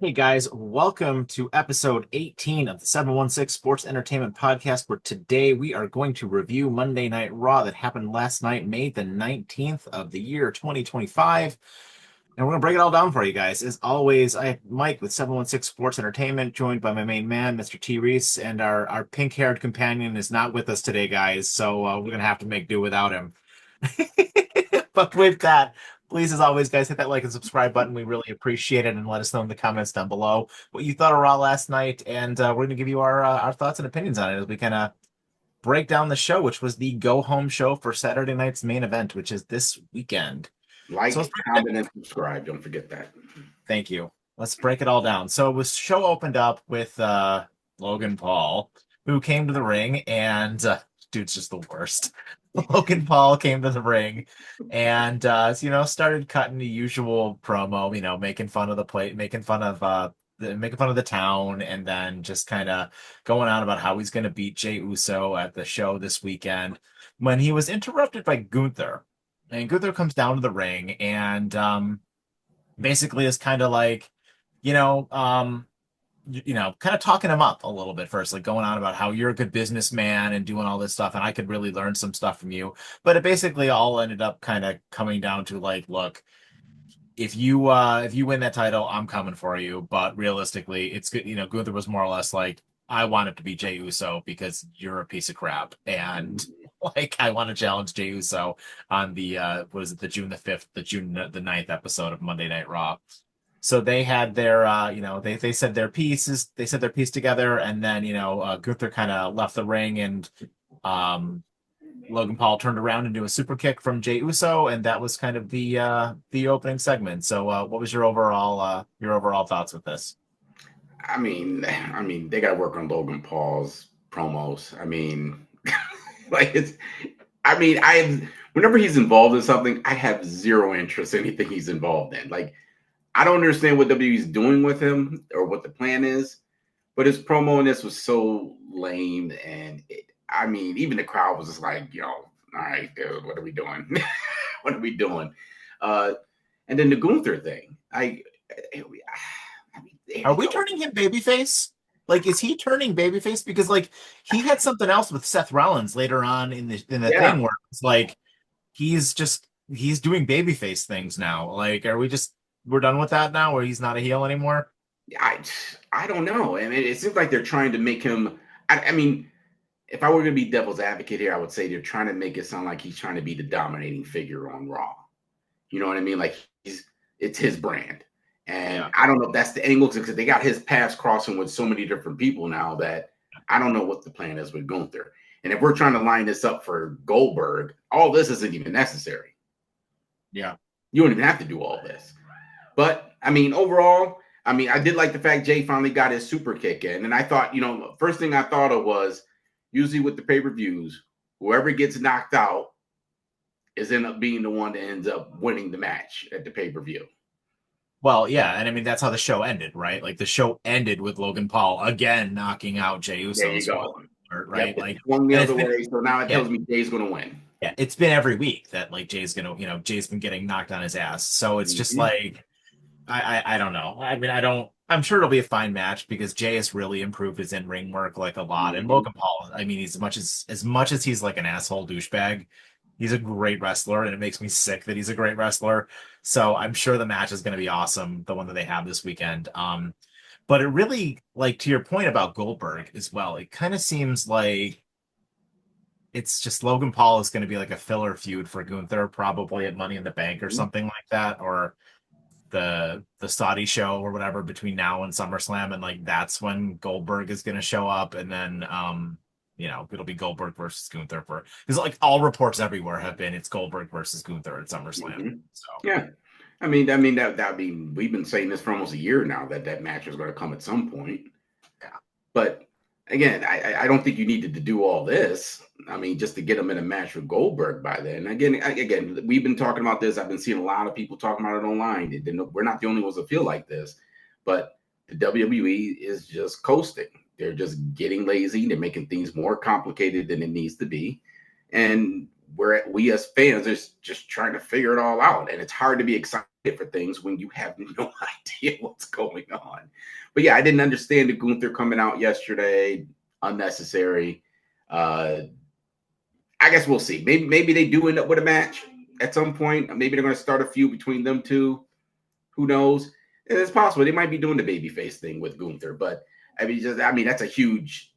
Hey guys, welcome to episode 18 of the 716 Sports Entertainment Podcast, where today we are going to review Monday Night Raw that happened last night, May the 19th of the year 2025. And we're going to break it all down for you guys. As always, I have Mike with 716 Sports Entertainment, joined by my main man, Mr. T. Reese, and our pink-haired companion is not with us today, guys, so we're going to have to make do without him. But with that, please, as always, guys, hit that like and subscribe button. We really appreciate it, and let us know in the comments down below what you thought of Raw last night. And we're going to give you our thoughts and opinions on it as we kind of break down the show, which was the go home show for Saturday night's main event, which is this weekend. So let's Like, break it comment, down. and subscribe. Don't forget that. Thank you. Let's break it all down. So the show opened up with Logan Paul, who came to the ring, and dude's just the worst. Logan Paul came to the ring and started cutting the usual promo, making fun of the plate, making fun of the town, and then just kind of going on about how he's going to beat Jey Uso at the show this weekend. When he was interrupted by Gunther, and Gunther comes down to the ring and basically is kind of like, you know, um, kind of talking him up a little bit first, like going on about how you're a good businessman and doing all this stuff, and I could really learn some stuff from you. But it basically all ended up kind of coming down to like, look, if you win that title, I'm coming for you. But realistically, it's good. Gunther was more or less like, I want it to be Jey Uso because you're a piece of crap, and like I want to challenge Jey Uso on the what is it, the June the 5th, the 9th episode of Monday Night Raw. So they had their they said their pieces, they said their piece together, and then Gunther kind of left the ring, and um Logan Paul turned around into a super kick from Jey Uso, and that was kind of the opening segment. So what was your overall thoughts with this? They got to work on Logan Paul's promos. Like it's. Whenever he's involved in something, I have zero interest in anything he's involved in. Like, I don't understand what WWE's doing with him or what the plan is, but his promo in this was so lame, and even the crowd was just like, all right, dude, what are we doing? What are we doing? Uh, and then the Gunther thing, there Are you we go. turning him babyface? Like, is he turning babyface? Because like he had something else with Seth Rollins later on in the Yeah, thing where it's like he's doing babyface things now. Like, we're done with that now, where he's not a heel anymore? I I don't know. It seems like they're trying to make him. If I were going to be devil's advocate here, I would say they're trying to make it sound like he's trying to be the dominating figure on Raw. You know what I mean? Like it's his brand, and Yeah. I don't know if that's the angle because they got his paths crossing with so many different people now that I don't know what the plan is with Gunther. And if we're trying to line this up for Goldberg, all this isn't even necessary. Yeah. You don't even have to do all this. But overall, I did like the fact Jay finally got his super kick in. And I thought, first thing I thought of was usually with the pay-per-views, whoever gets knocked out is end up being the one that ends up winning the match at the pay-per-view. Well, yeah, and I mean that's how the show ended, right? Like the show ended with Logan Paul again knocking out Jey There Uso, you spoiler go. alert, Yep, right? it Like, swung the and it's other been way. So now it yeah, tells me Jay's going to win. yeah, it's been every week that like Jay's been getting knocked on his ass. So it's just Mm-hmm. like I don't know. I mean, I don't. I'm sure it'll be a fine match because Jay has really improved his in-ring work like a lot, and Mm-hmm. Logan Paul. I mean, he's as much as he's like an asshole douchebag, he's a great wrestler, and it makes me sick that he's a great wrestler. So I'm sure the match is going to be awesome, the one that they have this weekend. But it really, like to your point about Goldberg as well, it kind of seems like it's just Logan Paul is going to be like a filler feud for Gunther, probably at Money in the Bank or something like that, or the Saudi show or whatever between now and SummerSlam, and like that's when Goldberg is going to show up, and then it'll be Goldberg versus Gunther for because like all reports everywhere have been it's Goldberg versus Gunther at SummerSlam. Mm-hmm. So Yeah. That we've been saying this for almost a year now that match is going to come at some point. yeah, But again, I don't think you needed to do all this. Just to get him in a match with Goldberg by then. Again, we've been talking about this. I've been seeing a lot of people talking about it online. We're not the only ones that feel like this, but the WWE is just coasting. They're just getting lazy. They're making things more complicated than it needs to be, and we as fans are just trying to figure it all out. And it's hard to be excited for things when you have no idea what's going on. But yeah, I didn't understand the Gunther coming out yesterday. Unnecessary. I guess we'll see. Maybe they do end up with a match at some point. Maybe they're going to start a feud between them two. Who knows? It's possible they might be doing the babyface thing with Gunther, but I mean that's a huge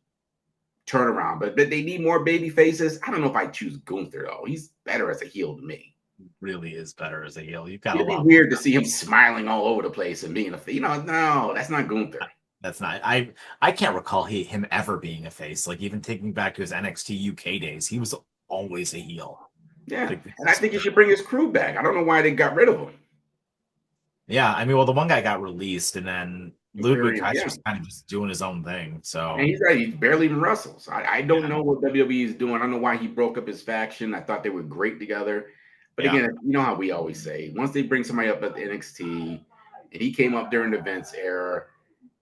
turnaround. But they need more baby faces. I don't know if I choose Gunther though. He's better as a heel to me. Really is better as a heel. You've got a It'd be lot weird more. to see him smiling all over the place and being no, that's not Gunther. That's not. I can't recall him ever being a face. Like even thinking back to his NXT UK days, he was always a heel. Yeah, and I think he should bring his crew back. I don't know why they got rid of him. Yeah, I mean, well, the one guy got released, and then Ludwig Kaiser's kind of just doing his own thing. So and he barely even wrestles. I don't know what WWE is doing. I don't know why he broke up his faction. I thought they were great together. But again, you know how we always say, once they bring somebody up at the NXT, and he came up during the Vince era,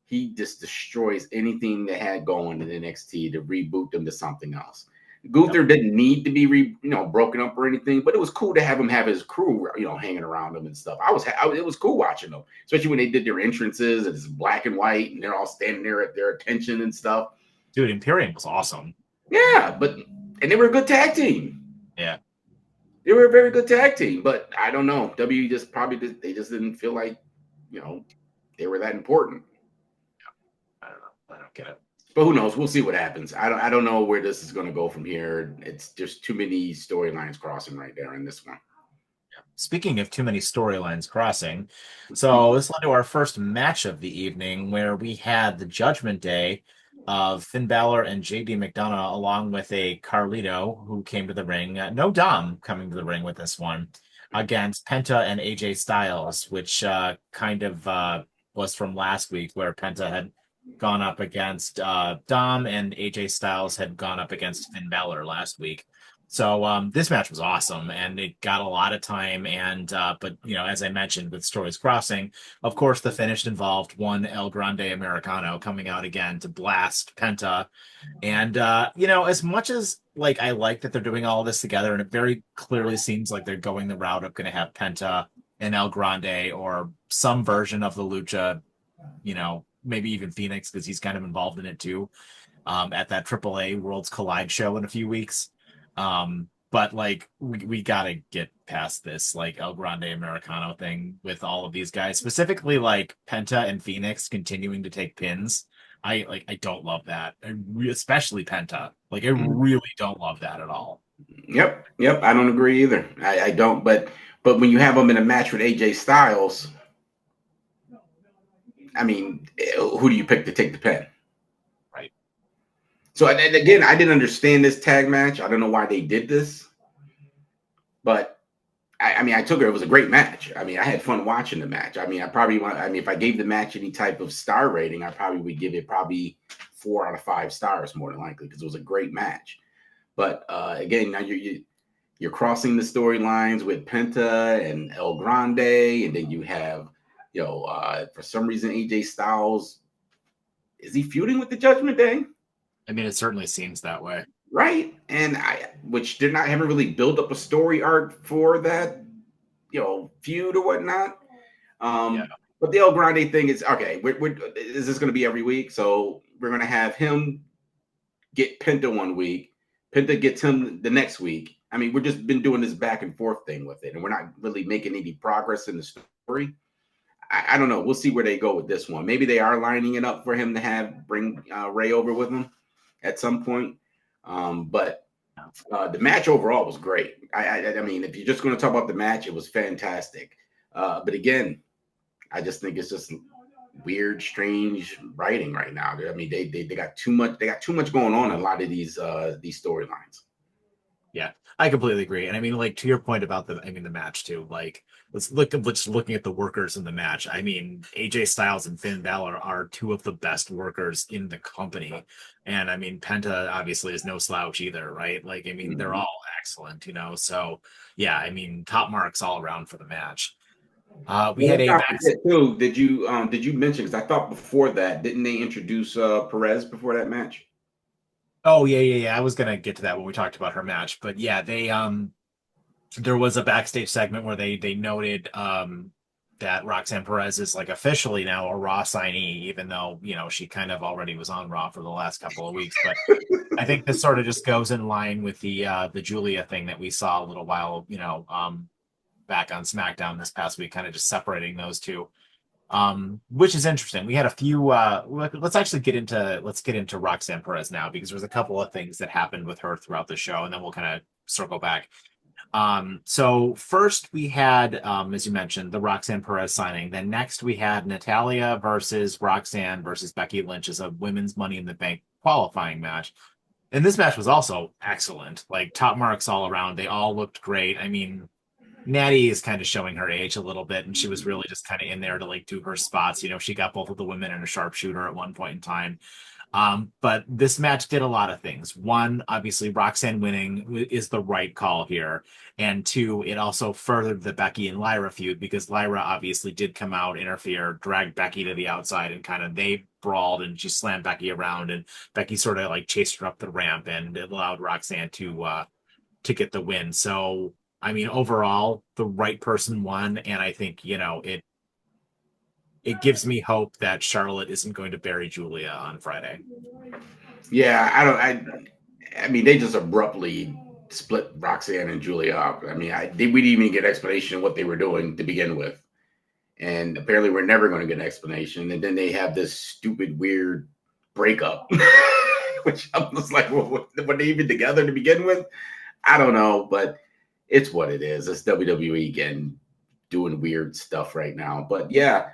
he just destroys anything they had going in NXT to reboot them to something else. Gunther didn't need to be broken up or anything, but it was cool to have him have his crew, hanging around him and stuff. It was cool watching them, especially when they did their entrances and it's black and white and they're all standing there at their attention and stuff. Dude, Imperium was awesome. Yeah, and they were a good tag team. Yeah. They were a very good tag team, but I don't know. WWE they just didn't feel like, they were that important. I don't know. I don't get it. But who knows? We'll see what happens. I don't know where this is going to go from here. It's just too many storylines crossing right there in this one. Speaking of too many storylines crossing, so this led to our first match of the evening where we had the Judgment Day of Finn Bálor and JD McDonagh along with a Carlito who came to the ring. No Dom coming to the ring with this one against Penta and AJ Styles, which kind of was from last week where Penta had gone up against Dom and AJ Styles had gone up against Finn Bálor last week. So this match was awesome and it got a lot of time. And but as I mentioned with stories crossing, of course the finish involved one El Grande Americano coming out again to blast Penta. And as much as like I like that they're doing all this together, and it very clearly seems like they're going the route of going to have Penta and El Grande or some version of the Lucha, maybe even Phoenix because he's kind of involved in it too, at that AAA Worlds Collide show in a few weeks. But like we gotta get past this like El Grande Americano thing with all of these guys, specifically like Penta and Phoenix continuing to take pins. I don't love that, especially Penta. Like I really don't love that at all. Yep. I don't agree either. I don't. But when you have them in a match with AJ Styles, I mean, who do you pick to take the pin? Right. So again, I didn't understand this tag match. I don't know why they did this, but I took it. It was a great match. I mean, I had fun watching the match. I mean, if I gave the match any type of star rating, I probably would give it 4 out of 5 stars more than likely because it was a great match. But again, now you're crossing the storylines with Penta and El Grande, and then you have for some reason AJ Styles, is he feuding with the Judgment Day? I mean, it certainly seems that way. Right. And which they're not haven't really built up a story arc for that, feud or whatnot. But the El Grande thing is okay. Is this going to be every week? So we're going to have him get Penta one week. Penta gets him the next week. I mean, we've just been doing this back and forth thing with it, and we're not really making any progress in the story. I don't know. We'll see where they go with this one. Maybe they are lining it up for him to bring Ray over with him at some point. But the match overall was great. I mean, if you're just going to talk about the match, it was fantastic. But again, I just think it's just weird, strange writing right now. I mean, they got too much. They got too much going on in a lot of these storylines. Yeah, I completely agree. And I mean, like to your point about the match too, like let's looking at the workers in the match. I mean, AJ Styles and Finn Bálor are two of the best workers in the company. And I mean, Penta obviously is no slouch either, right? Like, I mean, they're all excellent, so yeah, I mean, top marks all around for the match. We had a too. Did you mention, because I thought before that, didn't they introduce Perez before that match? Oh yeah. I was gonna get to that when we talked about her match, but yeah, they there was a backstage segment where they noted that Roxanne Perez is like officially now a Raw signee, even though, she kind of already was on Raw for the last couple of weeks. But I think this sort of just goes in line with the Julia thing that we saw a little while, back on SmackDown this past week, kind of just separating those two. Which is interesting. We had a few let's get into Roxanne Perez now, because there's a couple of things that happened with her throughout the show, and then we'll kind of circle back. So first we had, as you mentioned, the Roxanne Perez signing. Then next we had Natalya versus Roxanne versus Becky Lynch as a women's Money in the Bank qualifying match. And this match was also excellent. Like, top marks all around. They all looked great. I mean, Natty is kind of showing her age a little bit, and she was really just kind of in there to like do her spots. She got both of the women and a sharpshooter at one point in time. But this match did a lot of things. One, obviously, Roxanne winning is the right call here. And two, it also furthered the Becky and Lyra feud, because Lyra obviously did come out, interfere, drag Becky to the outside, and kind of they brawled, and she slammed Becky around, and Becky sort of like chased her up the ramp, and it allowed Roxanne to get the win. So, I mean, overall, the right person won, and I think, it gives me hope that Charlotte isn't going to bury Julia on Friday. Yeah, I mean, they just abruptly split Roxanne and Julia up. I mean, we didn't even get an explanation of what they were doing to begin with. And apparently we're never going to get an explanation. And then they have this stupid, weird breakup, which I'm just like, well, were they even together to begin with? I don't know, but it's what it is. It's WWE again doing weird stuff right now. But yeah,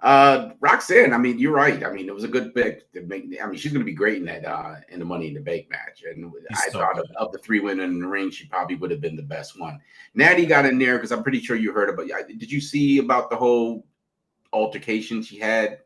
Roxanne, I mean, you're right. I mean, it was a good pick to make. I mean, she's going to be great in that in the Money in the Bank match. And He's I so thought good. of the three women in the ring, she probably would have been the best one. Natty got in there because I'm pretty sure you heard about. Did you see about the whole altercation she had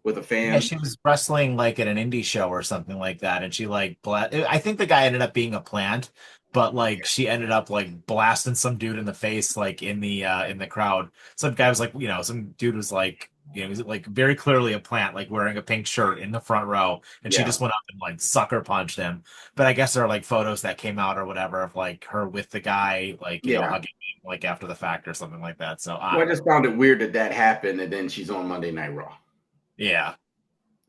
with a Yeah, fan? she was wrestling like at an indie show or something like that, and she like I think the guy ended up being a plant, but like she ended up like blasting some dude in the face, like in the crowd. Some guy was like, some dude was like, he was like very clearly a plant, like wearing a pink shirt in the front row, and she Yeah, just went up and like sucker punched him. But I guess there are like photos that came out or whatever of like her with the guy, like, yeah. hugging him, like after the fact or something like that. So I Well, I don't just know. found it weird that happened, and then she's on Monday Night Raw. Yeah.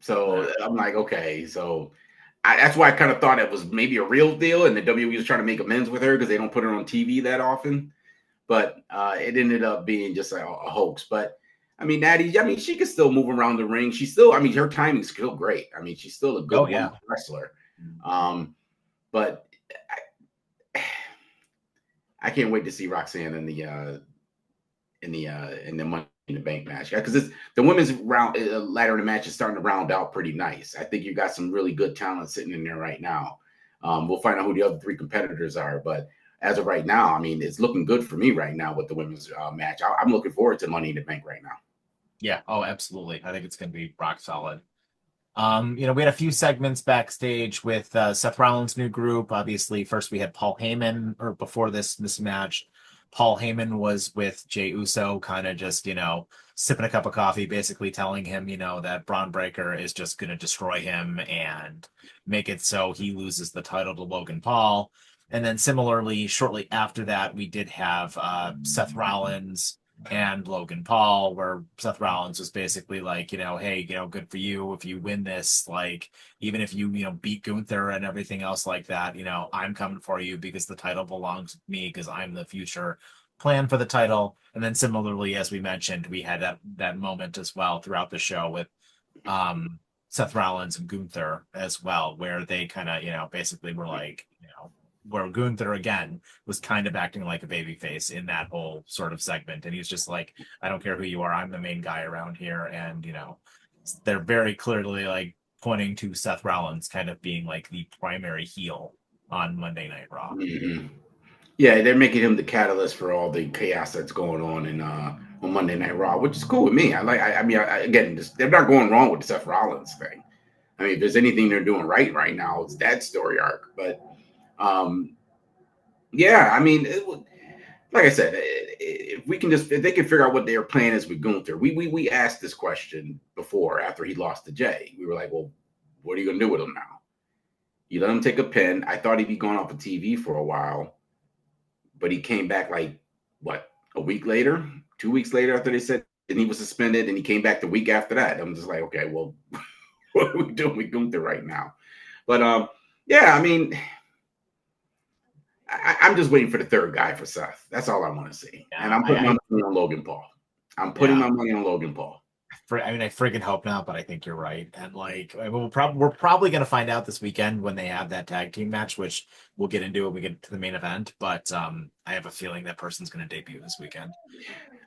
So I'm like, okay, so that's why I kind of thought it was maybe a real deal, and the WWE was trying to make amends with her because they don't put her on TV that often. But it ended up being just a hoax. But I mean, Natty, I mean, she can still move around the ring. She's still, I mean, her timing's still great. I mean, she's still a Oh good woman yeah. wrestler. But I can't wait to see Roxanne in the Money in the Bank match because the women's round ladder in the match is starting to round out pretty nice. I think you got some really good talent sitting in there right now. We'll find out who the other three competitors are, but as of right now, I mean, it's looking good for me right now with the women's match. I'm looking forward to Money in the Bank right now. Yeah. Oh, absolutely. I think it's going to be rock solid. We had a few segments backstage with Seth Rollins' new group. Obviously, first we had Paul Heyman, or before this match, Paul Heyman was with Jey Uso, kind of just, sipping a cup of coffee, basically telling him, that Bron Breakker is just going to destroy him and make it so he loses the title to Logan Paul. And then similarly, shortly after that, we did have Seth Rollins and Logan Paul, where Seth Rollins was basically like, hey, good for you if you win this. Like, even if you, beat Gunther and everything else like that, I'm coming for you because the title belongs to me because I'm the future plan for the title. And then similarly, as we mentioned, we had that moment as well throughout the show with Seth Rollins and Gunther as well, where they kind of, basically were like, where Gunther again was kind of acting like a babyface in that whole sort of segment. And he's just like, I don't care who you are, I'm the main guy around here. And, they're very clearly like pointing to Seth Rollins kind of being like the primary heel on Monday Night Raw. Mm-hmm. Yeah, they're making him the catalyst for all the chaos that's going on on Monday Night Raw, which is cool with me. I mean, again, they're not going wrong with the Seth Rollins thing. I mean, if there's anything they're doing right now, it's that story arc. But um, yeah, I mean, like I said, if they can figure out what their plan is with Gunther. We asked this question before after he lost to Jay. We were like, well, what are you gonna do with him now? You let him take a pin. I thought he'd be going off of TV for a while, but he came back like what, a week later, 2 weeks later after they said and he was suspended, and he came back the week after that. I'm just like, okay, well, what are we doing with Gunther right now? But yeah, I mean, I'm just waiting for the third guy for Seth. That's all I want to see. And Yeah, I'm putting my money on Logan Paul. I'm putting yeah. my money on Logan Paul. I mean, I friggin' hope not, but I think you're right. And like, we're probably gonna find out this weekend when they have that tag team match, which we'll get into when we get to the main event. But I have a feeling that person's gonna debut this weekend.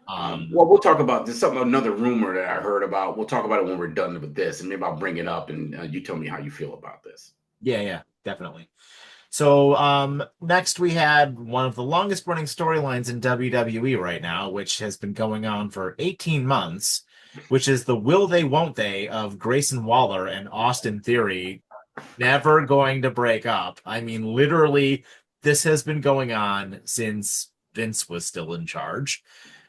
Well, we'll talk about this. Another rumor that I heard about. We'll talk about it when we're done with this, and maybe I'll bring it up, and you tell me how you feel about this. Yeah, definitely. So next we had one of the longest running storylines in WWE right now, which has been going on for 18 months, which is the will they won't they of Grayson Waller and Austin Theory never going to break up. I mean, literally, this has been going on since Vince was still in charge.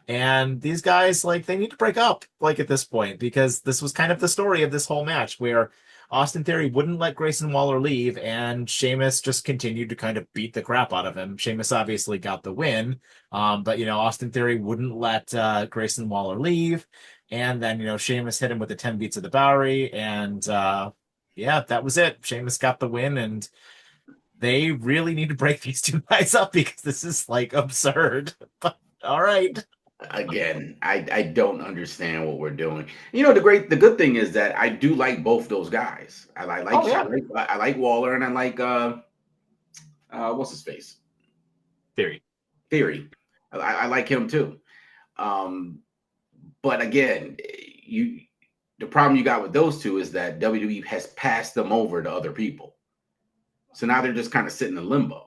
And these guys, like, they need to break up, like, at this point, because this was kind of the story of this whole match where Austin Theory wouldn't let Grayson Waller leave, and Sheamus just continued to kind of beat the crap out of him. Sheamus obviously got the win, but, Austin Theory wouldn't let Grayson Waller leave. And then, Sheamus hit him with the 10 beats of the Bowery, and yeah, that was it. Sheamus got the win, and they really need to break these two guys up because this is, like, absurd. But all right. Again, I don't understand what we're doing. The good thing is that I do like both those guys. Oh, yeah. I like Waller, and I like what's his face? Theory. Theory. I like him too. But again, the problem you got with those two is that WWE has passed them over to other people. So now they're just kind of sitting in limbo.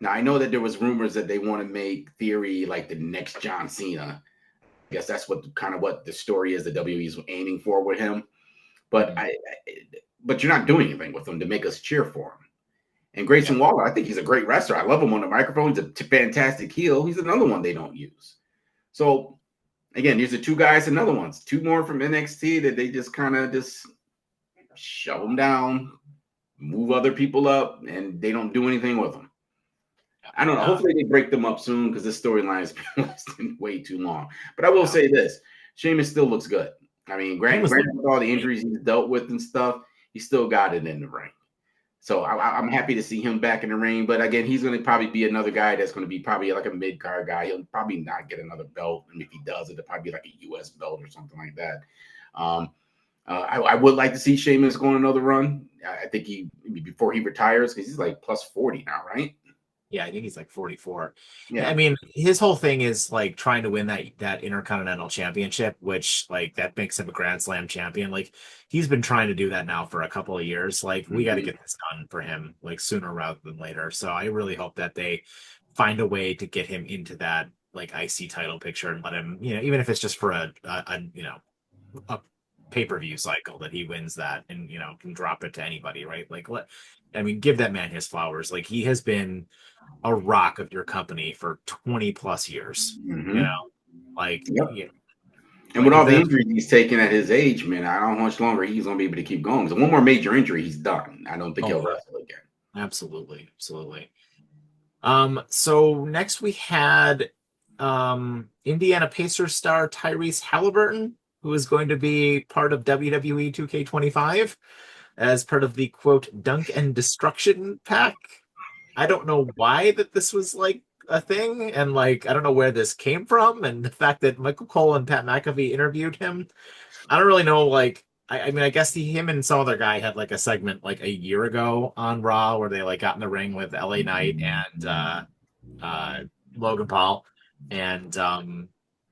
Now I know that there was rumors that they want to make Theory like the next John Cena. I guess that's what the story is that WWE is aiming for with him. But but you're not doing anything with him to make us cheer for him. And Grayson Waller, I think he's a great wrestler. I love him on the microphone. He's a fantastic heel. He's another one they don't use. So again, these are two guys, another ones, two more from NXT that they just kind of just shove them down, move other people up, and they don't do anything with them. I don't know. Hopefully they break them up soon because this storyline has been lasting way too long. But I will say this: Sheamus still looks good. I mean, granted with all the injuries he's dealt with and stuff, he still got it in the ring. So I'm happy to see him back in the ring. But again, he's going to probably be another guy that's going to be probably like a mid-card guy. He'll probably not get another belt. And if he does, it'll probably be like a U.S. belt or something like that. I would like to see Sheamus go on another run. I think before he retires, because he's like plus 40 now, right? Yeah, I think he's like 44. Yeah. I mean, his whole thing is like trying to win that Intercontinental Championship, which like that makes him a Grand Slam champion. Like he's been trying to do that now for a couple of years. Like we got to get this done for him like sooner rather than later. So I really hope that they find a way to get him into that like IC title picture and let him, even if it's just for a pay-per-view cycle that he wins that and can drop it to anybody, right? Like give that man his flowers. Like he has been a rock of your company for 20 plus years. Like yep. And with all the injuries he's taken at his age, man, I don't know how much longer he's going to be able to keep going. So one more major injury, he's done. I don't think he'll wrestle again. Absolutely. So next we had Indiana Pacers star Tyrese Halliburton, who is going to be part of WWE 2K25 as part of the quote Dunk and Destruction pack. I don't know why that this was like a thing, and like I don't know where this came from, and the fact that Michael Cole and Pat McAfee interviewed him, I don't really know. Like, I mean, I guess him and some other guy had like a segment like a year ago on Raw where they like got in the ring with LA Knight and Logan Paul, and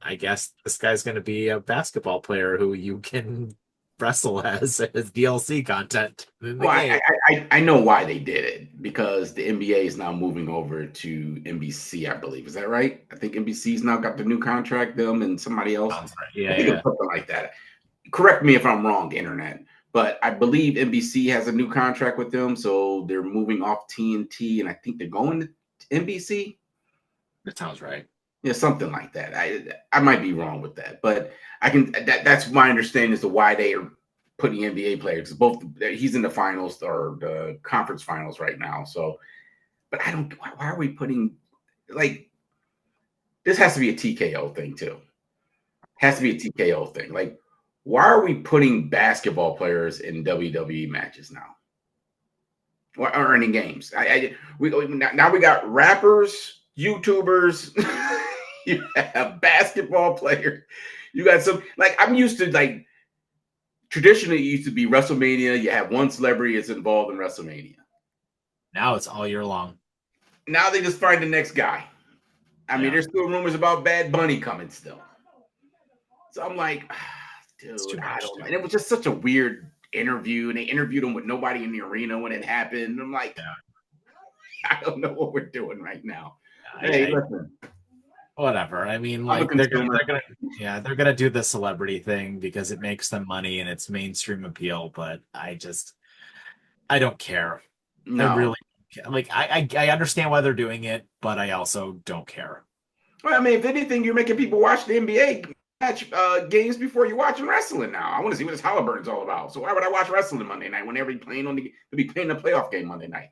I guess this guy's going to be a basketball player who you can wrestle as DLC content in the game. I know why they did it, because the NBA is now moving over to NBC, I believe. Is that right? I think NBC's now got the new contract, them and somebody else. Right. Yeah. Something like that. Correct me if I'm wrong, internet, but I believe NBC has a new contract with them, so they're moving off TNT, and I think they're going to NBC. That sounds right. Yeah, something like that. I might be wrong with that, but that's my understanding as to why they are putting NBA players. Both he's in the finals or the conference finals right now. So, but I don't. Why are we putting like this? Has to be a TKO thing too. Has to be a TKO thing. Like, why are we putting basketball players in WWE matches now? Or in games? Now we got rappers, YouTubers. You have basketball players. You got some, like, I'm used to, like, traditionally it used to be WrestleMania. You have one celebrity that's involved in WrestleMania. Now it's all year long. Now they just find the next guy. I mean, there's still rumors about Bad Bunny coming still. So I'm like, dude, I don't know. And it was just such a weird interview. And they interviewed him with nobody in the arena when it happened. And I'm like, I don't know what we're doing right now. Hey, listen. Whatever. I mean, like they're gonna do the celebrity thing because it makes them money and it's mainstream appeal. But I don't care. No. I really like. I understand why they're doing it, but I also don't care. Well, I mean, if anything, you're making people watch the NBA match games before you're watching wrestling. Now, I want to see what this Halliburton's all about. So why would I watch wrestling Monday night when they'll be playing a playoff game Monday night?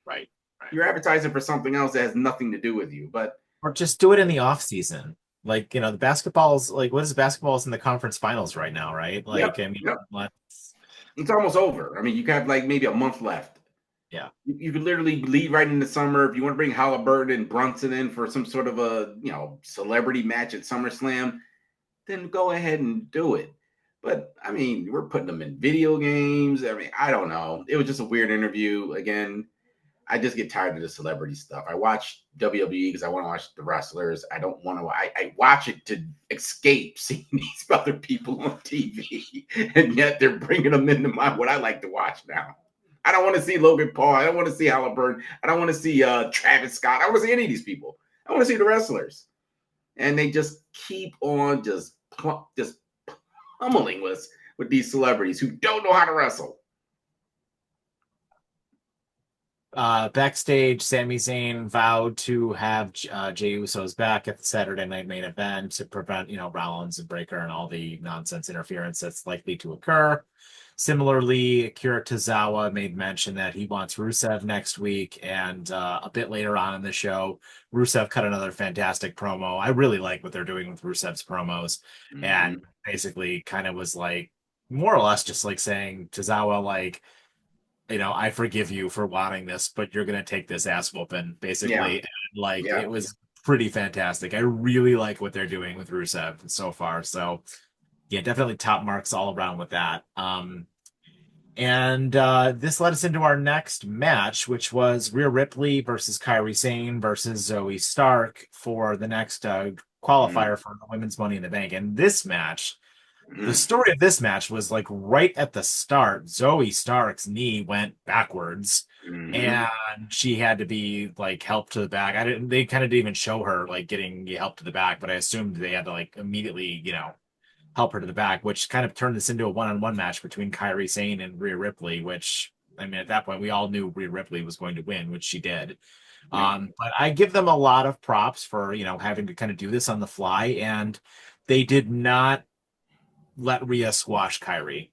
Right. You're advertising for something else that has nothing to do with you. Or just do it in the off season. Like, the basketball's like, what is basketball's in the conference finals right now, right? Like, I mean, it's almost over. I mean, you have like maybe a month left. Yeah. You could literally lead right into summer. If you want to bring Halliburton and Brunson in for some sort of a, celebrity match at SummerSlam, then go ahead and do it. But I mean, we're putting them in video games. I mean, I don't know. It was just a weird interview. Again, I just get tired of the celebrity stuff. I watch WWE because I want to watch the wrestlers. I don't want to. I watch it to escape seeing these other people on TV, and yet they're bringing them into what I like to watch now. I don't want to see Logan Paul. I don't want to see Halliburton. I don't want to see Travis Scott. I don't want to see any of these people. I want to see the wrestlers, and they just keep on just pummeling us with these celebrities who don't know how to wrestle. Backstage, Sami Zayn vowed to have Jey Uso's back at the Saturday Night Main Event to prevent, Rollins and Breakker and all the nonsense interference that's likely to occur. Similarly, Akira Tozawa made mention that he wants Rusev next week, and a bit later on in the show, Rusev cut another fantastic promo. I really like what they're doing with Rusev's promos, and basically kind of was like, more or less just like saying, Tozawa, like, I forgive you for wanting this, but you're gonna take this ass whooping, basically. Yeah. And, it was pretty fantastic. I really like what they're doing with Rusev so far. So yeah, definitely top marks all around with that. And this led us into our next match, which was Rhea Ripley versus Kairi Sane versus Zoe Stark for the next qualifier for the Women's Money in the Bank. And this match, the story of this match was like right at the start, Zoe Stark's knee went backwards and she had to be like helped to the back. They kind of didn't even show her like getting help to the back, but I assumed they had to like immediately, help her to the back, which kind of turned this into a one-on-one match between Kairi Sane and Rhea Ripley, which, I mean, at that point, we all knew Rhea Ripley was going to win, which she did. But I give them a lot of props for, having to kind of do this on the fly, and they did not let Rhea squash Kairi,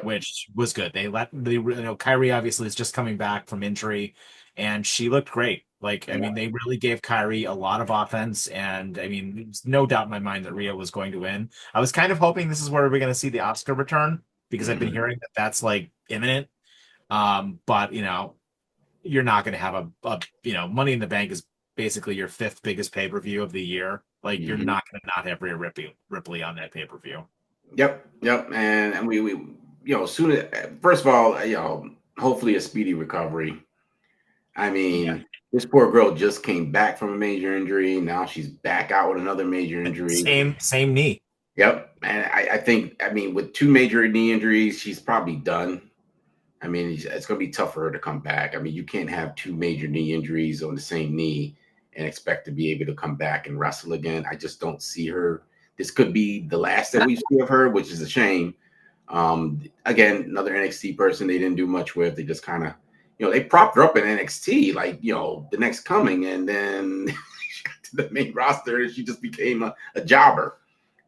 which was good. Kairi obviously is just coming back from injury, and she looked great. I mean, they really gave Kairi a lot of offense, and I mean, there's no doubt in my mind that Rhea was going to win. I was kind of hoping this is where we're going to see the Oscar return because I've been hearing that that's like imminent. But you're not going to have a Money in the Bank is basically your fifth biggest pay-per-view of the year. Like you're not going to not have Rhea Ripley on that pay-per-view. Yep. And we soon as, first of all, hopefully a speedy recovery. I mean, this poor girl just came back from a major injury. Now she's back out with another major injury. Same knee. Yep. And I think, with two major knee injuries, she's probably done. I mean, it's going to be tough for her to come back. I mean, you can't have two major knee injuries on the same knee and expect to be able to come back and wrestle again. I just don't see her. This could be the last that we see of her, which is a shame. Again, another NXT person they didn't do much with. They just kind of, they propped her up in NXT, like, the next coming. And then she got to the main roster and she just became a jobber.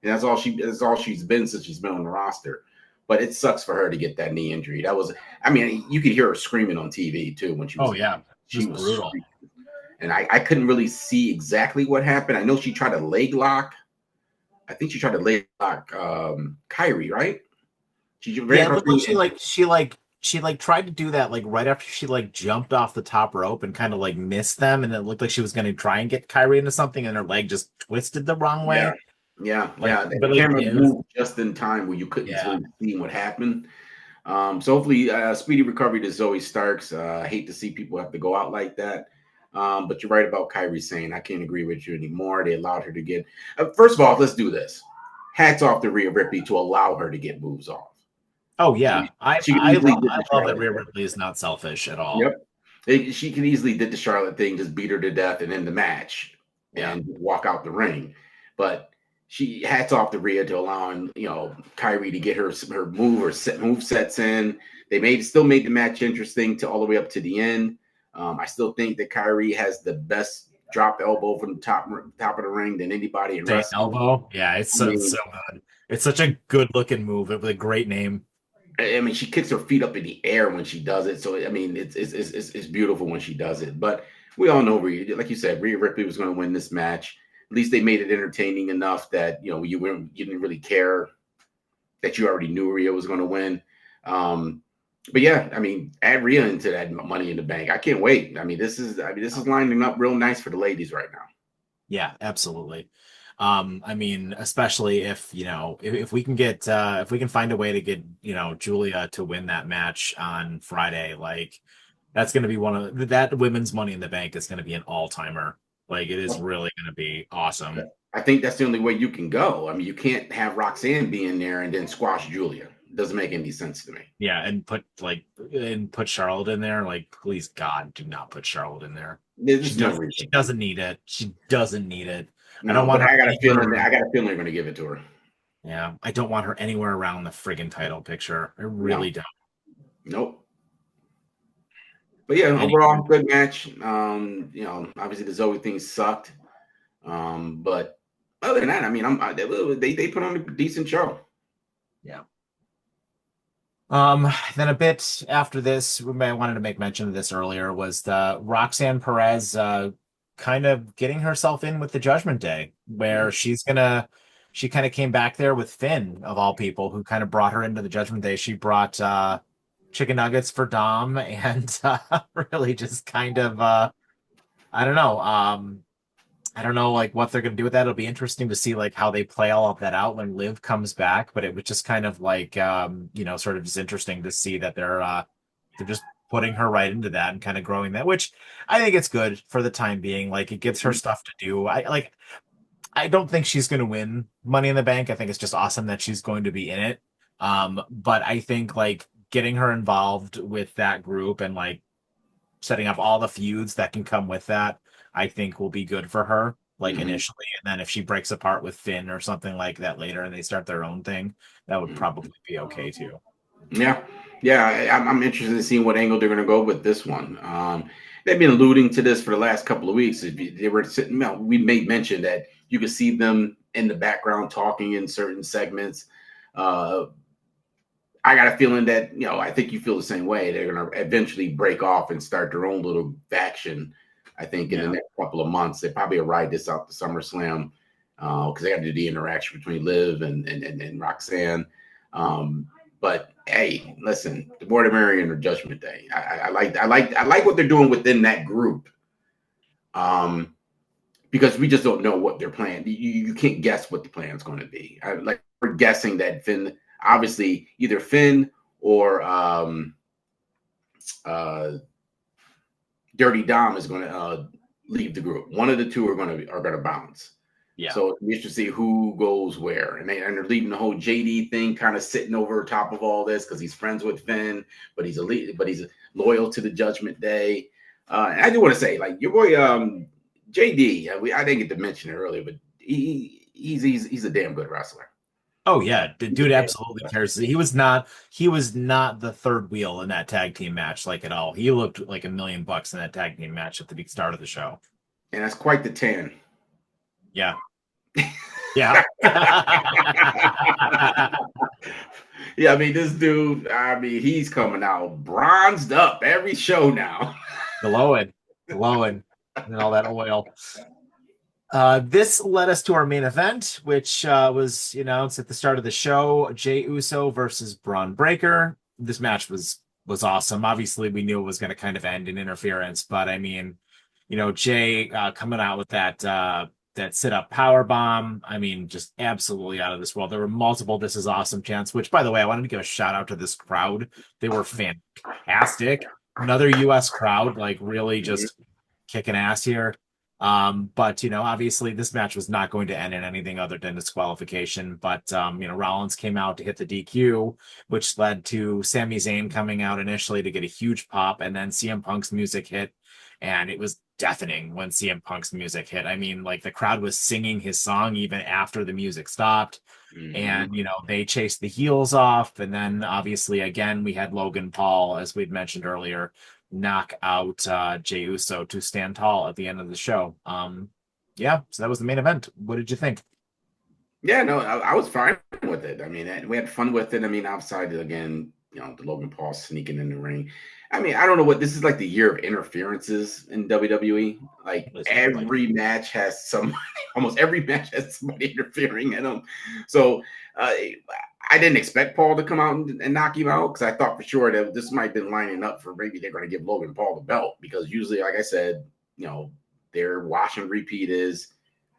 And that's all she's been since she's been on the roster. But it sucks for her to get that knee injury. That was, you could hear her screaming on TV too when she was. Oh yeah, she was brutal. And I couldn't really see exactly what happened. I know she tried a leg lock, I think she tried to lay lock Kyrie, right? She ran Yeah, it her looked like thing. she tried to do that like right after she like jumped off the top rope and kind of like missed them, and it looked like she was going to try and get Kyrie into something, and her leg just twisted the wrong Yeah, way. Like, yeah. but The like, camera yeah, it was, moved just in time where you couldn't yeah, really see what happened. So hopefully, speedy recovery to Zoe Starks. I hate to see people have to go out like that. But you're right about Kyrie saying I can't agree with you anymore. They allowed her to get. First of all, let's do this. Hats off to Rhea Ripley to allow her to get moves off. oh I mean, yeah, she could easily did I the love that Charlotte Rhea thing. Ripley is not selfish at all. Yep. She could easily did the Charlotte thing, just beat her to death and end the match Yeah, and walk out the ring. But she hats off to Rhea to allowing Kyrie to get her move sets in. They still made the match interesting to all the way up to the end. I still think that Kyrie has the best drop elbow from the top of the ring than anybody in Saint wrestling. elbow. Yeah, I it's mean, so good. It's such a good looking move with a great name. she kicks her feet up in the air when she does it. So I mean, it's beautiful when she does it. But we all know Rhea, like you said, Rhea Ripley was going to win this match. At least they made it entertaining enough that you didn't really care that you already knew Rhea was going to win. But yeah, I mean, add Rhea into that Money in the Bank. I can't wait. This is lining up real nice for the ladies right now. Yeah, absolutely. I mean, especially if, if we can get if we can find a way to get, Julia to win that match on Friday, like that's going to be that women's Money in the Bank is going to be an all-timer. Like it is really going to be awesome. I think that's the only way you can go. I mean, you can't have Roxanne be in there and then squash Julia. It doesn't make any sense to me. Yeah, and put Charlotte in there. Like, please God, do not put Charlotte in there. There's no She reason. doesn't need it. She doesn't need it. I don't No, want but her I got a feeling. anywhere. I got a feeling they're going to give it to her. Yeah, I don't want her anywhere around the friggin' title picture. I No, really don't. nope. But yeah, Any overall, good match. Obviously the Zoe thing sucked. But other than that, I mean, they put on a decent show. Yeah. Then a bit after this, I wanted to make mention of this earlier, was the Roxanne Perez kind of getting herself in with the Judgment Day, where she kind of came back there with Finn, of all people, who kind of brought her into the Judgment Day. She brought chicken nuggets for Dom and really just kind of I don't know. I don't know like what they're gonna do with that. It'll be interesting to see like how they play all of that out when Liv comes back. But it was just kind of like sort of just interesting to see that they're just putting her right into that and kind of growing that, which I think it's good for the time being. Like it gives her stuff to do. I don't think she's gonna win Money in the Bank. I think it's just awesome that she's going to be in it. But I think like getting her involved with that group and like setting up all the feuds that can come with that, I think will be good for her, like Mm-hmm. initially. And then if she breaks apart with Finn or something like that later and they start their own thing, that would probably be okay too. Yeah, yeah. I'm interested in seeing what angle they're going to go with this one. They've been alluding to this for the last couple of weeks. They were sitting. We made mention that you could see them in the background talking in certain segments. Uh, I got a feeling that I think you feel the same way. They're going to eventually break off and start their own little faction. I think in the Yeah. next couple of months, they probably will ride this out to SummerSlam because they got to do the interaction between Liv and Roxanne. But hey, listen, the more the merrier in Judgment Day. I like what they're doing within that group. Because we just don't know what they're planning. You can't guess what the plan is going to be. We're guessing that Finn, obviously, either Finn or Dirty Dom is going to leave the group. One of the two are going to bounce. Yeah. So we should see who goes where, and they're leaving the whole JD thing kind of sitting over top of all this because he's friends with Finn, but he's loyal to the Judgment Day. And I do want to say, like your boy JD, I didn't get to mention it earlier, but he's a damn good wrestler. Oh yeah, the dude absolutely cares. He was not the third wheel in that tag team match like at all. He looked like $1,000,000 in that tag team match at the big start of the show. And that's quite the tan. Yeah. Yeah. Yeah, I mean, this dude, he's coming out bronzed up every show now. glowing, and all that oil. This led us to our main event, which was announced at the start of the show: Jey Uso versus Bron Breakker. This match was awesome. Obviously, we knew it was going to kind of end in interference, but I mean, Jey coming out with that sit up power bomb. I mean, just absolutely out of this world. There were multiple "This is awesome" chants. Which, by the way, I wanted to give a shout out to this crowd. They were fantastic. Another U.S. crowd, like really Mhm. just kicking ass here. But obviously this match was not going to end in anything other than disqualification. But Rollins came out to hit the DQ, which led to Sami Zayn coming out initially to get a huge pop, and then CM Punk's music hit, and it was deafening when CM Punk's music hit. I mean, like the crowd was singing his song even after the music stopped. Mhm. And they chased the heels off, and then obviously again we had Logan Paul, as we'd mentioned earlier, knock out Jey Uso to stand tall at the end of the show. Yeah, so that was the main event. What did you think? Yeah, no, I was fine with it. I mean, we had fun with it. I mean, outside again, the Logan Paul sneaking in the ring. I mean, I don't know what this is like the year of interferences in WWE. Like It feels like every match has somebody, almost every match has somebody interfering in them. So I didn't expect Paul to come out and knock him out because I thought for sure that this might have been lining up for maybe they're going to give Logan Paul the belt because usually, like I said, their wash and repeat is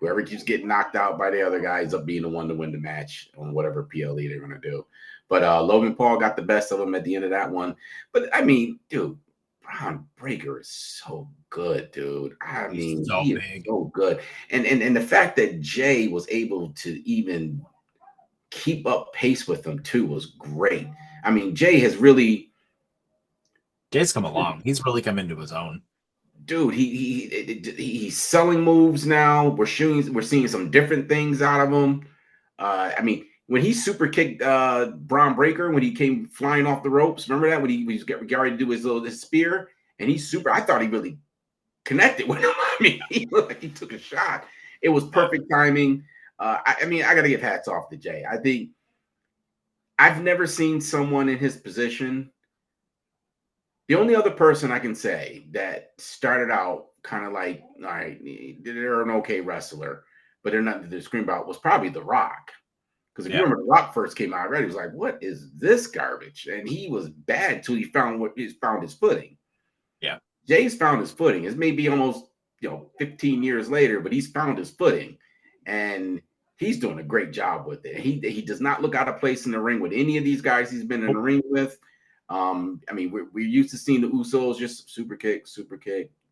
whoever keeps getting knocked out by the other guy ends up being the one to win the match on whatever PLE they're going to do. But Logan Paul got the best of him at the end of that one. But I mean, dude, Bron Breakker is so good, dude. I he's mean, so he is big. so good. And the fact that Jey was able to even keep up pace with him too was great. I mean, Jey has really, Jay's come along. He's really come into his own. dude, he's selling moves now. We're seeing some different things out of him. I mean, when he super kicked Bron Breakker when he came flying off the ropes, remember that when he was getting ready to do his spear, and he super. I thought he really connected with him. I mean, he looked like he took a shot. It was Yeah. perfect timing. I mean, I got to give hats off to Jey. I think I've never seen someone in his position. The only other person I can say that started out kind of like, all right, they're an okay wrestler, but they're not the scream about was probably The Rock. Because if you Yeah. remember, The Rock first came out already, it was like, what is this garbage? And he was bad till he found his footing. Yeah. Jay's found his footing. It may be almost 15 years later, but he's found his footing, and he's doing a great job with it. He does not look out of place in the ring with any of these guys he's been in the Oh, ring with. I mean, we're used to seeing the Usos just super kick,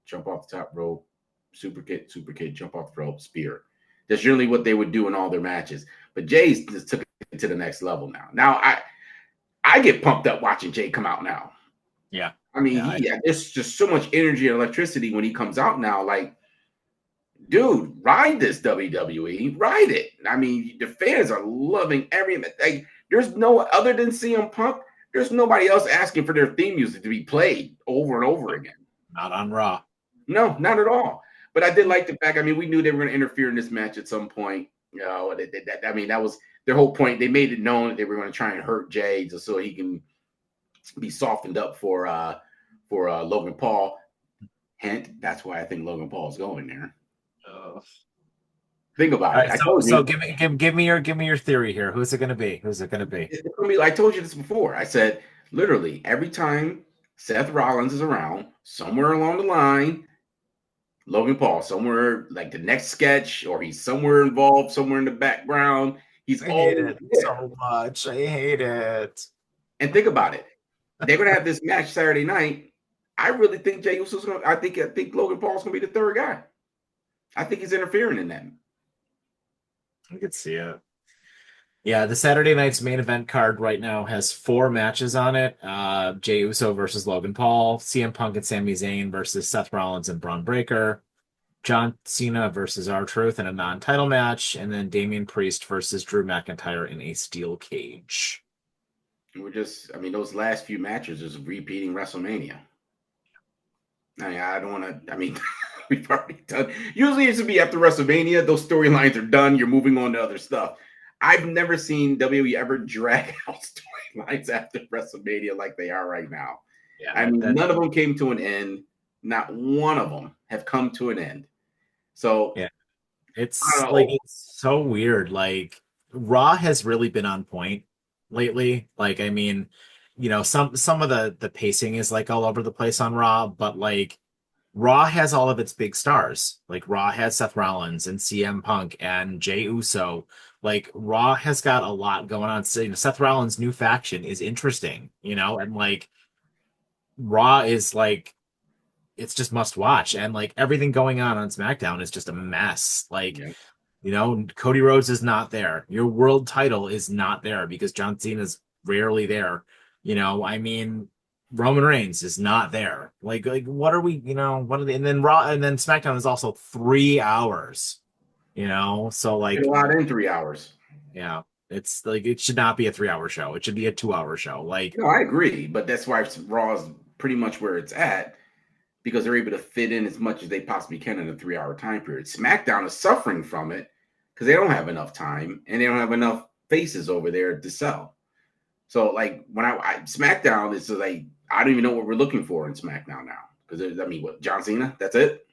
jump off the top rope, super kick, jump off the rope, spear. That's generally what they would do in all their matches. But Jay's just took it to the next level now. Now I get pumped up watching Jay come out now. yeah. I mean, Yeah. there's just so much energy and electricity when he comes out now. Like, dude, ride this WWE, ride it. I mean, the fans are loving every. Like, there's no other than CM Punk. There's nobody else asking for their theme music to be played over and over again. Not on Raw. No, not at all. But I did like the fact. I mean, we knew they were going to interfere in this match at some point. I mean, that was their whole point. They made it known that they were going to try and hurt Jay just so he can be softened up for Logan Paul. Hint, that's why I think Logan Paul is going there. Ugh. Think about All it. right. I So told you. give me your theory here. Who's it going to be? Who's it going to be? It's gonna be, I told you this before. I said literally every time Seth Rollins is around, somewhere along the line, Logan Paul, somewhere like the next sketch, or he's somewhere involved, somewhere in the background. He's I hate always it there. so much. I hate it. And think about it. They're gonna have this match Saturday night. I really think Jey Uso's gonna. I think Logan Paul's gonna be the third guy. I think he's interfering in that. I could see it. Yeah, the Saturday night's main event card right now has four matches on it. Jey Uso versus Logan Paul, CM Punk and Sami Zayn versus Seth Rollins and Bron Breakker, John Cena versus R-Truth in a non-title match, and then Damian Priest versus Drew McIntyre in a steel cage. I mean, those last few matches is repeating WrestleMania. I mean, I don't want to. I mean, we've already done. Usually, it should be after WrestleMania. Those storylines are done. You're moving on to other stuff. I've never seen WWE ever drag out storylines after WrestleMania like they are right now. Yeah, I mean, that none of them came to an end. Not one of them have come to an end. So yeah. I It's don't like know. it's so weird. Like Raw has really been on point lately. Like I mean, some of the pacing is like all over the place on Raw, but like Raw has all of its big stars. Like Raw has Seth Rollins and CM Punk and Jey Uso. Like Raw has got a lot going on. So, Seth Rollins' new faction is interesting, and like Raw is like it's just must watch, and like everything going on SmackDown is just a mess. Like Yeah. Cody Rhodes is not there. Your world title is not there because John Cena's rarely there. I mean, Roman Reigns is not there. Like what are we, what are they? And then Raw and then SmackDown is also 3 hours, so Get like, a lot in 3 hours. yeah, it's like it should not be a 3 hour show. It should be a 2 hour show. Like, No, I agree, but that's why Raw is pretty much where it's at because they're able to fit in as much as they possibly can in a 3 hour time period. SmackDown is suffering from it because they don't have enough time and they don't have enough faces over there to sell. So, like when SmackDown is like I don't even know what we're looking for in SmackDown now because I mean, what John Cena? That's it.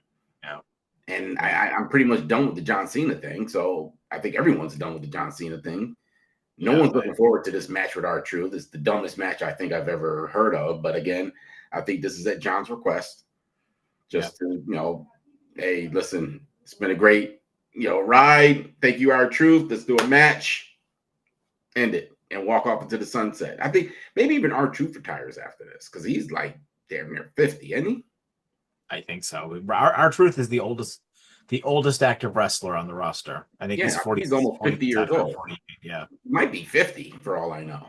yeah, And like, I'm pretty much done with the John Cena thing. So I think everyone's done with the John Cena thing. No yeah, one's looking forward to this match with R-Truth. It's the dumbest match I think I've ever heard of. But again, I think this is at John's request. yeah, Just to, hey, listen, it's been a great, ride. Thank you, R-Truth. Let's do a match. End it and walk off into the sunset. I think maybe even R-Truth retires after this because he's like damn near 50, isn't he? I think so. Our Truth is the oldest active wrestler on the roster. I think Yeah, he's I think 40, he's almost 50 years 47 or old. 48. Yeah, Might be 50 for all I know.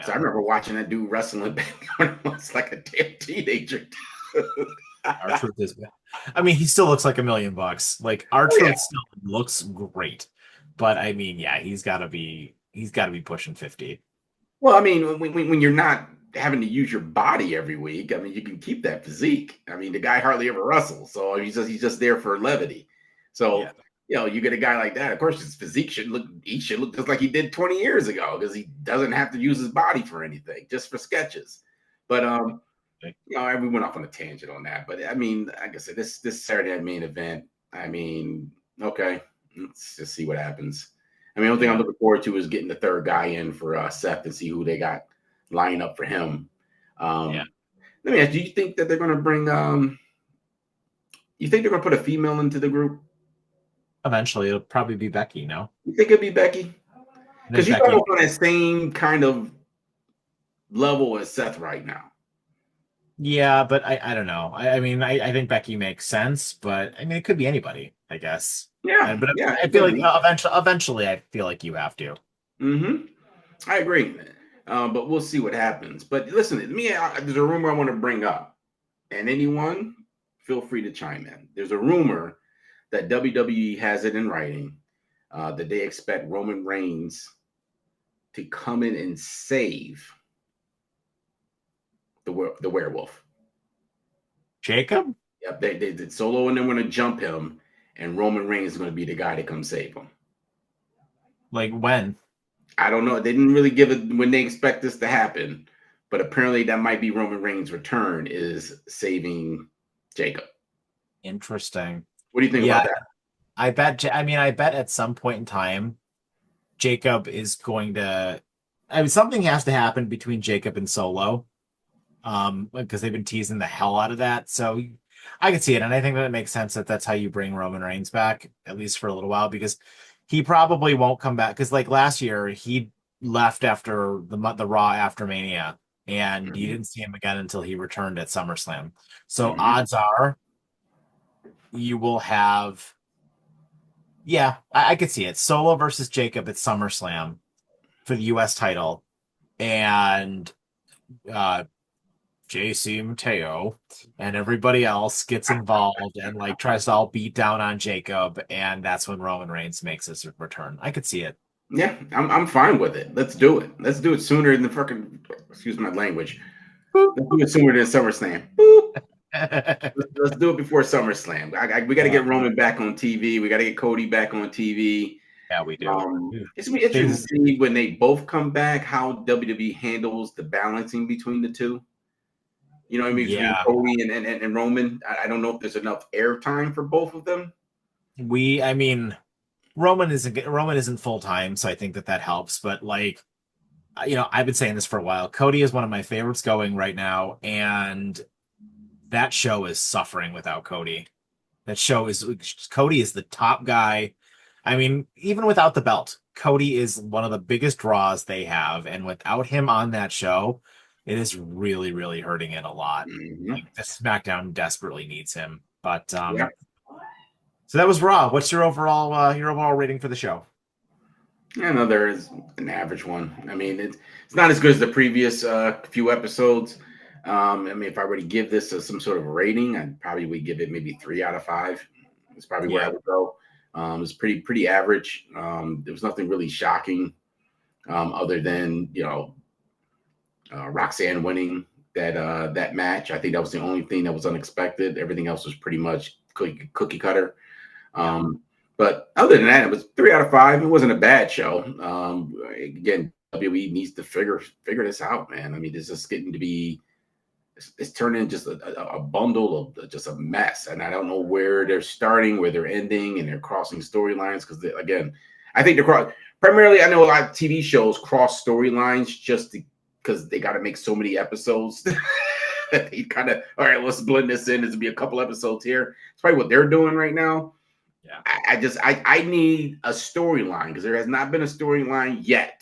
So yeah. I remember watching that dude wrestling back when I was like a damn teenager. Our Truth is. I mean, he still looks like $1 million. Like our Oh yeah. Truth still looks great, but I mean, yeah, he's got to be pushing 50. Well, I mean, when you're not having to use your body every week, I mean, you can keep that physique. I mean, the guy hardly ever wrestles, so he's just there for levity. Yeah, So you get a guy like that. Of course, his physique should look just like he did 20 years ago because he doesn't have to use his body for anything, just for sketches. But we went off on a tangent on that. But I mean, like I said, this Saturday night main event. I mean, okay, let's just see what happens. I mean, the only thing I'm yeah. looking forward to is getting the third guy in for Seth and see who they got lining up for him. Yeah. Um, Let me ask: do you think that they're going to bring? You think they're going to put a female into the group? Eventually, it'll probably be Becky. No, You think it'd be Becky? I Because think she's Becky. almost on that same kind of level as Seth right now. Yeah, but I don't know. I mean, I think Becky makes sense, but I mean, it could be anybody, I guess. Yeah, But yeah, I it feel could like be. eventually, I feel like you have to. Mm-hmm. I agree, but we'll see what happens. But listen, there's a rumor I want to bring up, and anyone, feel free to chime in. There's a rumor that WWE has it in writing that they expect Roman Reigns to come in and save the werewolf. Jacob? Yep, they did Solo, and they're going to jump him, and Roman Reigns is going to be the guy to come save him. Like when? I don't know. They didn't really give it when they expect this to happen, but apparently that might be Roman Reigns' return is saving Jacob. Interesting. What do you think Yeah, about that? I bet at some point in time, Jacob is going to. I mean, something has to happen between Jacob and Solo, because they've been teasing the hell out of that. So I can see it, and I think that it makes sense that that's how you bring Roman Reigns back, at least for a little while, because he probably won't come back. Because like last year, he left after the Raw after Mania, and you Mm-hmm. didn't see him again until he returned at SummerSlam. So Mm-hmm. odds are you will have. Yeah, I could see it. Solo versus Jacob at SummerSlam for the U.S. title, and uh, JC Mateo and everybody else gets involved and like tries to all beat down on Jacob, and that's when Roman Reigns makes his return. I could see it. Yeah, I'm fine with it. Let's do it. Let's do it sooner than fucking. Excuse my language. Let's do it sooner than SummerSlam. Boop. Yeah, Let's do it before SummerSlam. We got to get Roman back on TV. We got to get Cody back on TV. we do. It's gonna be interesting to Things, see when they both come back how WWE handles the balancing between the two. You know what I mean? Between yeah, Cody and Roman. I don't know if there's enough airtime for both of them. I mean, Roman isn't full time, so I think that helps. But like, I've been saying this for a while. Cody is one of my favorites going right now, and that show is suffering without Cody. That show is Cody is the top guy. I mean, even without the belt, Cody is one of the biggest draws they have, and without him on that show, it is really, really hurting it a lot. Mhm. Like the SmackDown desperately needs him. But Yeah. so that was Raw. What's your overall rating for the show? Yeah, no, there is an average one. I mean, it's not as good as the previous few episodes. I mean, if I were to give this some sort of rating, I probably would give it maybe 3 out of 5. It's probably where I Yeah. would go. It's pretty average. There was nothing really shocking, other than Roxanne winning that match. I think that was the only thing that was unexpected. Everything else was pretty much cookie cutter. Yeah. But other than that, it was 3 out of 5. It wasn't a bad show. Again, WWE needs to figure this out, man. I mean, this is getting to be it's turning just a bundle of just a mess, and I don't know where they're starting, where they're ending, and they're crossing storylines because again, I think they're primarily. I know a lot of TV shows cross storylines just because they got to make so many episodes. They kind of all right. Let's blend this in. This will be a couple episodes here. It's probably what they're doing right now. Yeah. I need a storyline because there has not been a storyline yet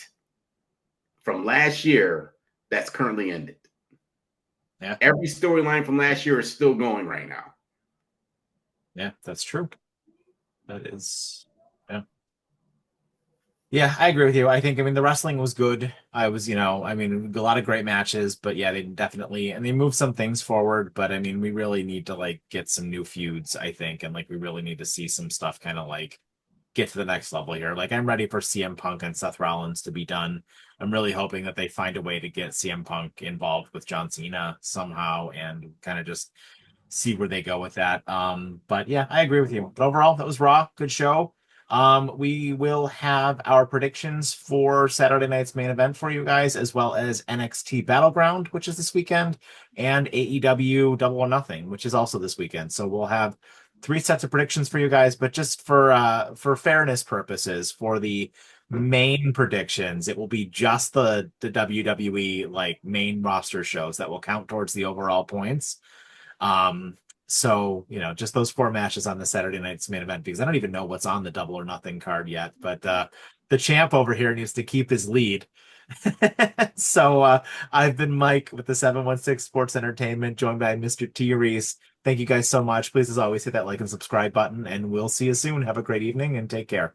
from last year that's currently ended. Yeah. Every storyline from last year is still going right now. Yeah, that's true. That is, yeah. Yeah, I agree with you. I mean, the wrestling was good. I mean, a lot of great matches, but yeah, they moved some things forward, but I mean, we really need to like get some new feuds, I think, and like we really need to see some stuff kind of like get to the next level here. Like I'm ready for CM Punk and Seth Rollins to be done. I'm really hoping that they find a way to get CM Punk involved with John Cena somehow and kind of just see where they go with that. But yeah, I agree with you. But overall, that was Raw. Good show. We will have our predictions for Saturday night's main event for you guys, as well as NXT Battleground, which is this weekend, and AEW Double or Nothing, which is also this weekend. So we'll have 3 sets of predictions for you guys, but just for fairness purposes, for the main predictions, it will be just the WWE like main roster shows that will count towards the overall points. So, just those 4 matches on the Saturday night's main event, because I don't even know what's on the Double or Nothing card yet, but the champ over here needs to keep his lead. So I've been Mike with the 716 Sports Entertainment, joined by Mr. T. Reese. Thank you guys so much. Please, as always, hit that like and subscribe button, and we'll see you soon. Have a great evening and take care.